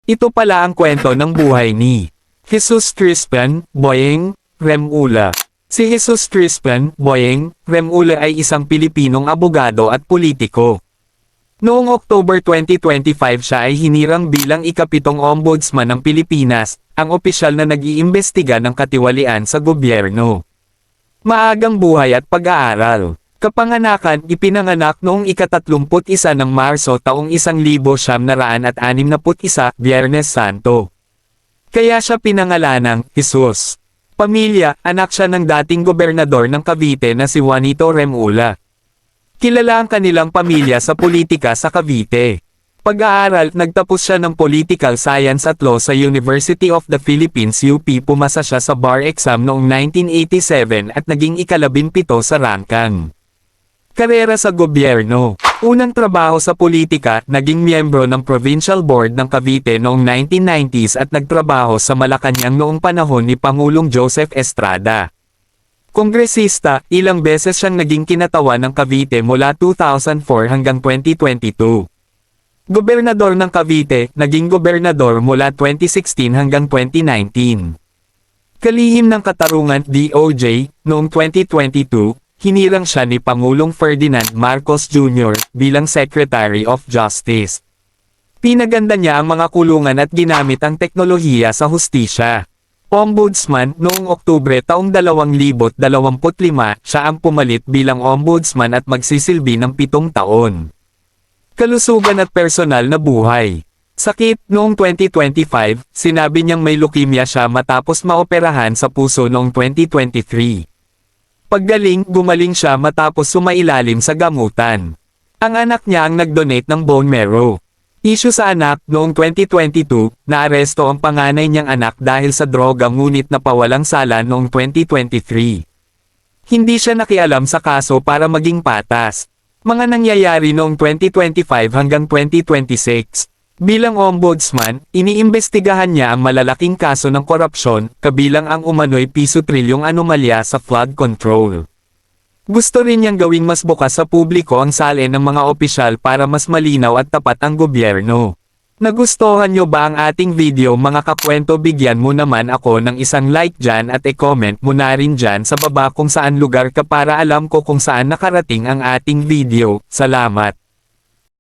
Ito pala ang kwento ng buhay ni Jesus Crispin Boyeng Remulla. Si Jesus Crispin Boyeng Remulla ay isang Pilipinong abogado at politiko. Noong October 2025 siya ay hinirang bilang ikapitong ombudsman ng Pilipinas, ang opisyal na nag-iimbestiga ng katiwalian sa gobyerno. Maagang buhay at pag-aaral. Kapanganakan, ipinanganak noong ika-31 ng Marso taong 1961, Biyernes Santo. Kaya siya pinangalanang Jesus. Pamilya, anak siya ng dating gobernador ng Cavite na si Juanito Remulla. Kilala ang kanilang pamilya sa politika sa Cavite. Pag-aaral, nagtapos siya ng Political Science at Law sa University of the Philippines UP. Pumasa siya sa bar exam noong 1987 at naging ika-17 sa rangkang. Karera sa gobyerno. Unang trabaho sa politika, naging miyembro ng Provincial Board ng Cavite noong 1990s at nagtrabaho sa Malacanang noong panahon ni Pangulong Joseph Estrada. Kongresista, ilang beses siyang naging kinatawan ng Cavite mula 2004 hanggang 2022. Gobernador ng Cavite, naging gobernador mula 2016 hanggang 2019. Kalihim ng katarungan DOJ, noong 2022, hinirang siya ni Pangulong Ferdinand Marcos Jr. bilang Secretary of Justice. Pinaganda niya ang mga kulungan at ginamit ang teknolohiya sa hustisya. Ombudsman, noong Oktubre taong 2025, siya ang pumalit bilang ombudsman at magsisilbi ng 7 taon. Kalusugan at personal na buhay. Sakit, noong 2025, sinabi niyang may leukemia siya matapos maoperahan sa puso noong 2023. Paggaling, gumaling siya matapos sumailalim sa gamutan. Ang anak niya ang nag-donate ng bone marrow. Issue sa anak, noong 2022, naaresto ang panganay niyang anak dahil sa droga ngunit napawalang sala noong 2023. Hindi siya nakialam sa kaso para maging patas. Mga nangyayari noong 2025 hanggang 2026. Bilang ombudsman, iniimbestigahan niya ang malalaking kaso ng korupsyon, kabilang ang umano'y piso-trilyong anomalya sa flood control. Gusto rin niyang gawing mas bukas sa publiko ang salin ng mga opisyal para mas malinaw at tapat ang gobyerno. Nagustuhan niyo ba ang ating video mga kakwento? Bigyan mo naman ako ng isang like dyan at e-comment mo na rin dyan sa baba kung saan lugar ka para alam ko kung saan nakarating ang ating video. Salamat!